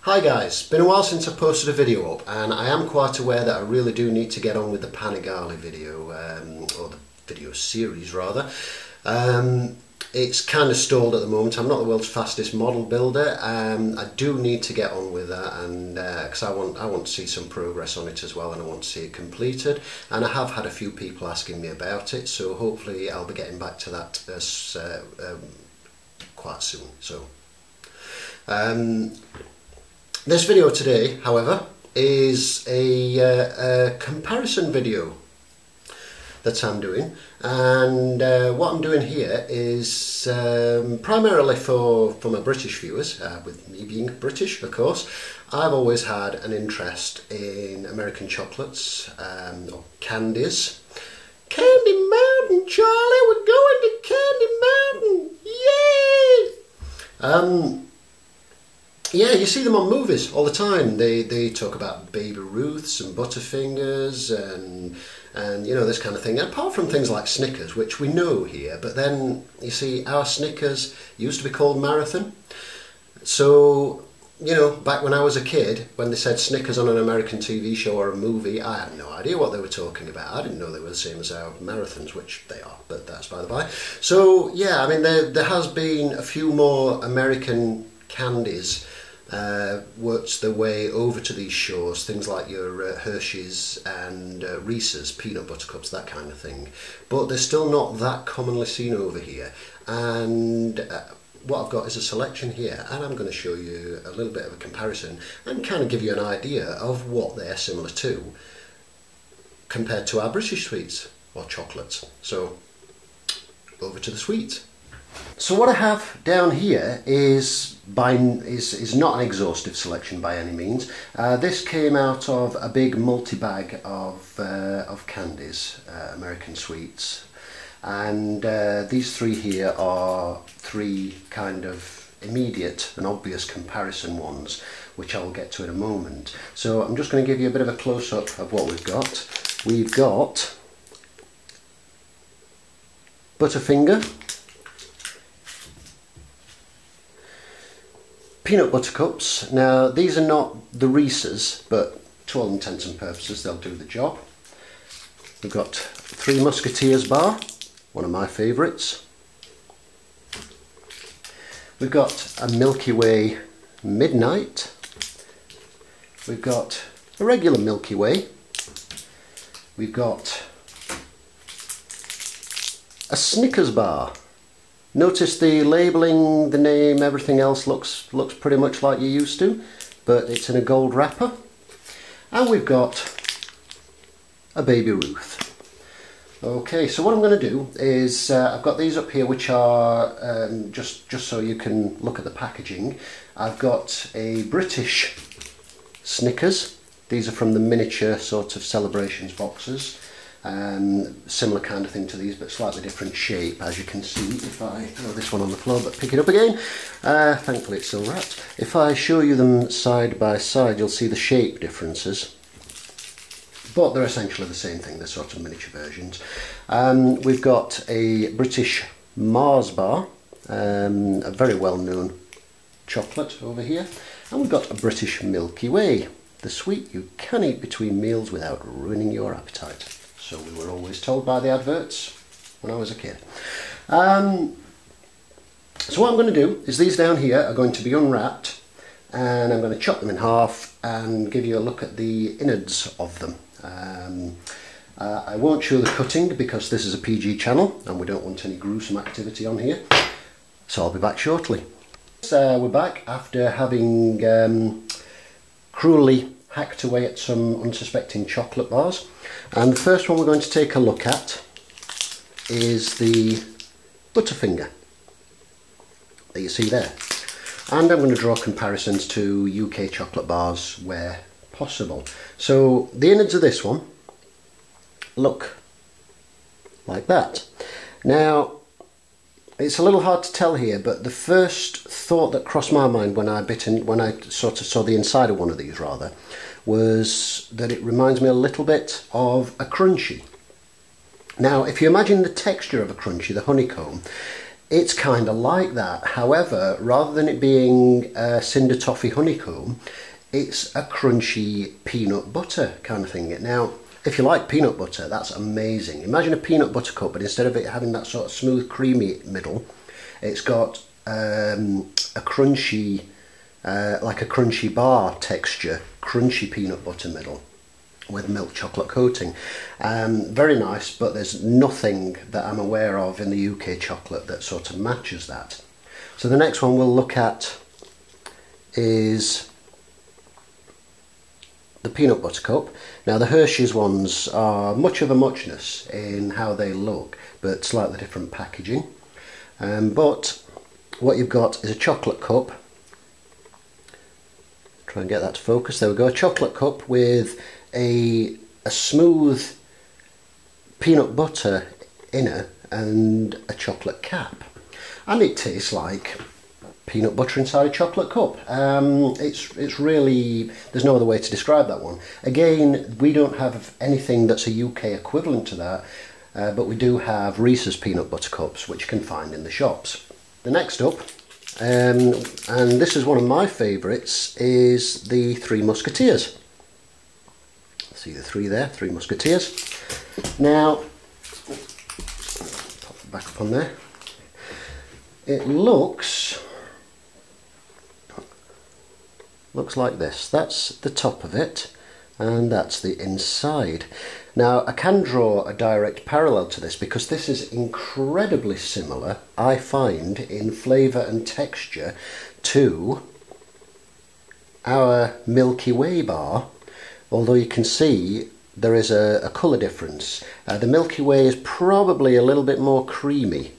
Hi guys, been a while since I posted a video up and I am quite aware that I really do need to get on with the Panigale video, or the video series rather. It's kind of stalled at the moment. I'm not the world's fastest model builder. I do need to get on with that, and because I want to see some progress on it as well, and I want to see it completed, and I have had a few people asking me about it, so hopefully I'll be getting back to that quite soon. So this video today, however, is a comparison video that I'm doing, and what I'm doing here is primarily for my British viewers, with me being British of course. I've always had an interest in American chocolates, or candies. Candy Mountain, Charlie, we're going to Candy Mountain, yay! Yeah, you see them on movies all the time. They talk about Baby Ruths and Butterfingers and you know, this kind of thing. And apart from things like Snickers, which we know here, but then you see our Snickers used to be called Marathon. So, you know, back when I was a kid, when they said Snickers on an American TV show or a movie, I had no idea what they were talking about. I didn't know they were the same as our Marathons, which they are, but that's by the by. So, yeah, I mean, there has been a few more American candies worked their way over to these shores, things like your Hershey's and Reese's, peanut butter cups, that kind of thing, but they're still not that commonly seen over here. And what I've got is a selection here, and I'm going to show you a little bit of a comparison and kind of give you an idea of what they're similar to compared to our British sweets or chocolates. So over to the sweets. So what I have down here is not an exhaustive selection by any means. This came out of a big multi-bag of candies, American sweets, and these three here are three kind of immediate and obvious comparison ones, which I'll get to in a moment. So I'm just going to give you a bit of a close-up of what we've got. We've got Butterfinger, peanut butter cups. Now these are not the Reese's, but to all intents and purposes they'll do the job. We've got 3 Musketeers bar, one of my favourites. We've got a Milky Way Midnight. We've got a regular Milky Way. We've got a Snickers bar. Notice the labelling, the name, everything else looks pretty much like you used to, but it's in a gold wrapper. And we've got a Baby Ruth. Okay, so what I'm going to do is I've got these up here, which are just so you can look at the packaging. I've got a British Snickers. These are from the miniature sort of celebrations boxes. Similar kind of thing to these, but slightly different shape, as you can see. If I throw this one on the floor but pick it up again, thankfully it's still wrapped. If I show you them side by side, you'll see the shape differences, but they're essentially the same thing. They're sort of miniature versions. We've got a British Mars bar, a very well-known chocolate over here, and we've got a British Milky Way, the sweet you can eat between meals without ruining your appetite. So we were always told by the adverts when I was a kid. So what I'm going to do is these down here are going to be unwrapped, and I'm going to chop them in half and give you a look at the innards of them. I won't show the cutting because this is a PG channel and we don't want any gruesome activity on here. So I'll be back shortly. We're back after having cruelly hacked away at some unsuspecting chocolate bars, and the first one we're going to take a look at is the Butterfinger that you see there, and I'm going to draw comparisons to UK chocolate bars where possible. So the innards of this one look like that. Now it's a little hard to tell here, but the first thought that crossed my mind when I sort of saw the inside of one of these rather, was that it reminds me a little bit of a Crunchie. Now if you imagine the texture of a Crunchie, the honeycomb, it's kind of like that. However, rather than it being a cinder toffee honeycomb, it's a crunchy peanut butter kind of thing. Now, if you like peanut butter, that's amazing. Imagine a peanut butter cup, but instead of it having that sort of smooth, creamy middle, it's got a crunchy, like a crunchy bar texture, crunchy peanut butter middle with milk chocolate coating. Very nice, but there's nothing that I'm aware of in the UK chocolate that sort of matches that. So the next one we'll look at is the peanut butter cup. Now the Hershey's ones are much of a muchness in how they look, but slightly different packaging. But what you've got is a chocolate cup. Try and get that to focus. There we go. A chocolate cup with a smooth peanut butter inner and a chocolate cap, and it tastes like peanut butter inside a chocolate cup. It's really, there's no other way to describe that one. Again, we don't have anything that's a UK equivalent to that, but we do have Reese's peanut butter cups, which you can find in the shops. The next up, and this is one of my favourites, is the Three Musketeers. See the three there, Three Musketeers. Now, pop it back up on there. It looks like this. That's the top of it, and that's the inside. Now, I can draw a direct parallel to this because this is incredibly similar, I find, in flavour and texture to our Milky Way bar, although you can see there is a colour difference. The Milky Way is probably a little bit more creamy,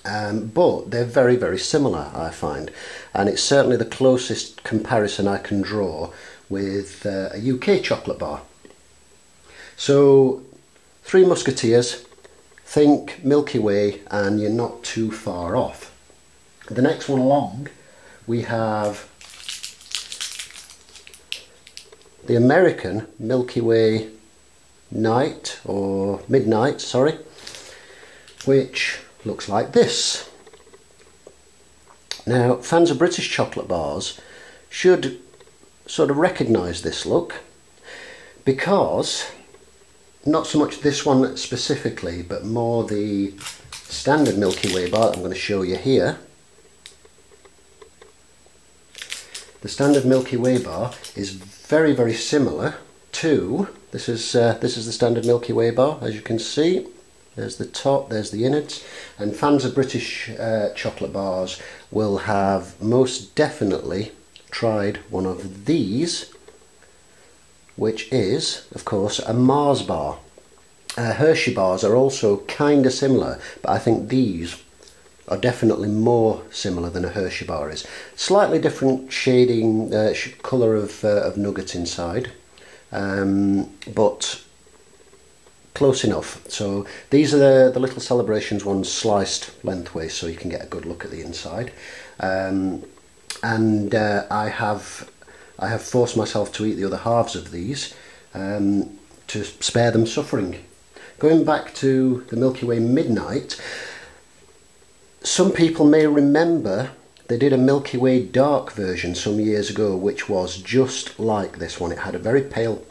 but they're very, very similar, I find, and it's certainly the closest comparison I can draw with a UK chocolate bar. So, Three Musketeers, think Milky Way, and you're not too far off. The next one along, we have the American Milky Way Night, or Midnight, sorry, which looks like this. Now, fans of British chocolate bars should sort of recognise this look, because not so much this one specifically, but more the standard Milky Way bar that I'm going to show you here. The standard Milky Way bar is very, very similar to, this is the standard Milky Way bar, as you can see. There's the top, there's the innards, and fans of British chocolate bars will have most definitely tried one of these, which is, of course, a Mars bar. Hershey bars are also kind of similar, but I think these are definitely more similar than a Hershey bar is. Slightly different shading, colour of nugget inside, but close enough. So these are the little Celebrations ones sliced lengthways, so you can get a good look at the inside. And I have forced myself to eat the other halves of these to spare them suffering. Going back to the Milky Way Midnight, some people may remember they did a Milky Way dark version some years ago, which was just like this one. It had a very pale,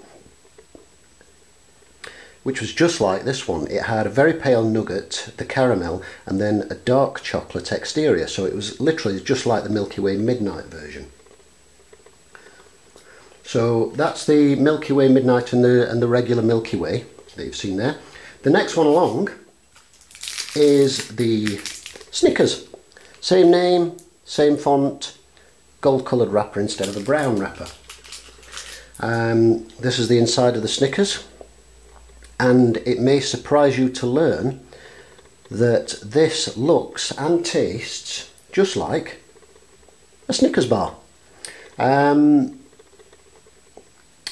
which was just like this one. It had a very pale nugget, the caramel, and then a dark chocolate exterior. So it was literally just like the Milky Way Midnight version. So that's the Milky Way Midnight and the regular Milky Way that you've seen there. The next one along is the Snickers. Same name, same font, gold coloured wrapper instead of a brown wrapper. This is the inside of the Snickers, and it may surprise you to learn that this looks and tastes just like a Snickers bar.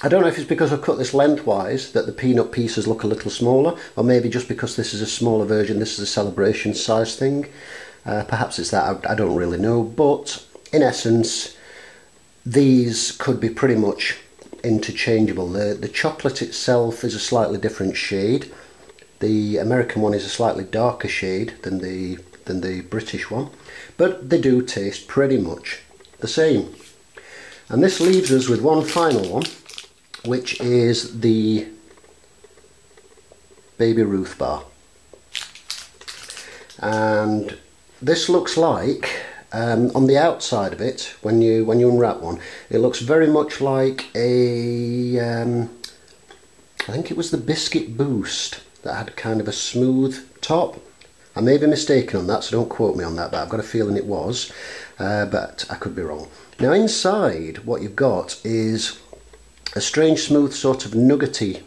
I don't know if it's because I've cut this lengthwise that the peanut pieces look a little smaller, or maybe just because this is a smaller version, this is a celebration size thing. Perhaps it's that, I don't really know, but in essence these could be pretty much interchangeable. The chocolate itself is a slightly different shade. The American one is a slightly darker shade than the than the British one, but they do taste pretty much the same. And this leaves us with one final one, which is the Baby Ruth bar. And this looks like, on the outside of it, when you unwrap one, it looks very much like a, I think it was the Biscuit Boost that had kind of a smooth top. I may be mistaken on that, so don't quote me on that, but I've got a feeling it was, but I could be wrong. Now inside, what you've got is a strange smooth sort of nuggety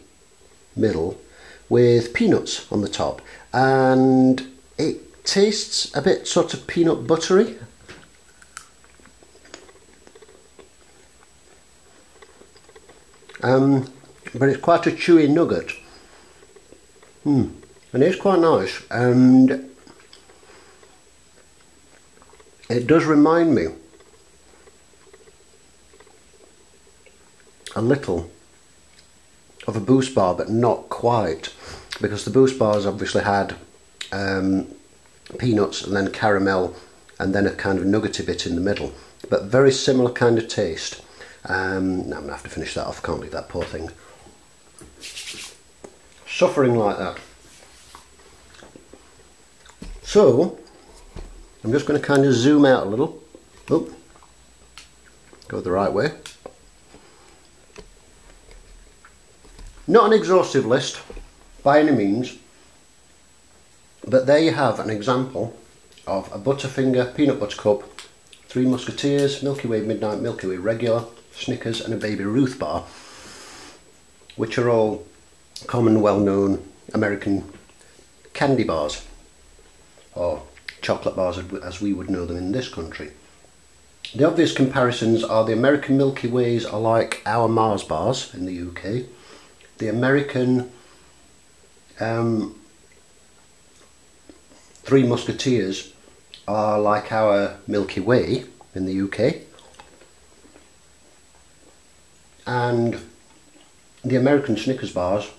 middle with peanuts on the top, and it tastes a bit sort of peanut buttery. But it's quite a chewy nugget. And it's quite nice, and it does remind me a little of a Boost bar, but not quite, because the Boost bars obviously had peanuts and then caramel and then a kind of nuggety bit in the middle, but very similar kind of taste. Now I'm going to have to finish that off, can't leave that poor thing suffering like that. So I'm just going to kind of zoom out a little. Oh, go the right way. Not an exhaustive list by any means, but there you have an example of a Butterfinger peanut butter cup, 3 Musketeers, Milky Way Midnight, Milky Way Regular, Snickers and a Baby Ruth bar, which are all common, well-known American candy bars, or chocolate bars as we would know them in this country. The obvious comparisons are the American Milky Ways are like our Mars bars in the UK. The American 3 Musketeers are like our Milky Way in the UK. And the American Snickers bars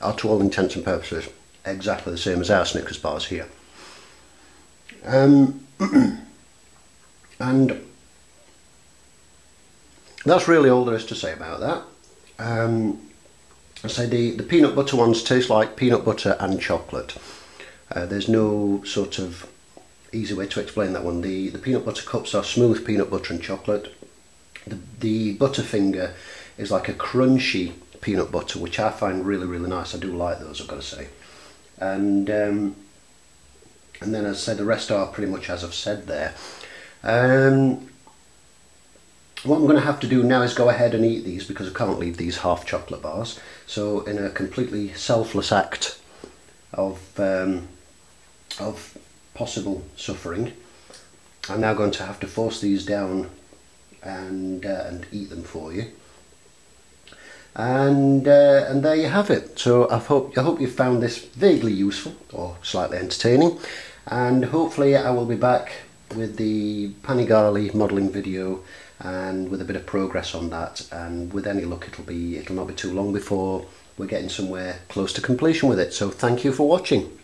are, to all intents and purposes, exactly the same as our Snickers bars here. And that's really all there is to say about that. I say the peanut butter ones taste like peanut butter and chocolate. There's no sort of easy way to explain that one. The peanut butter cups are smooth peanut butter and chocolate. The Butterfinger is like a crunchy peanut butter, which I find really, really nice. I do like those, I've got to say. And then, as I said, the rest are pretty much as I've said there. What I'm going to have to do now is go ahead and eat these, because I can't leave these half chocolate bars. So in a completely selfless act of possible suffering, I'm now going to have to force these down and eat them for you. And there you have it. So I hope you found this vaguely useful or slightly entertaining, and hopefully I will be back with the Panigale modelling video and with a bit of progress on that, and with any luck it'll not be too long before we're getting somewhere close to completion with it. So thank you for watching.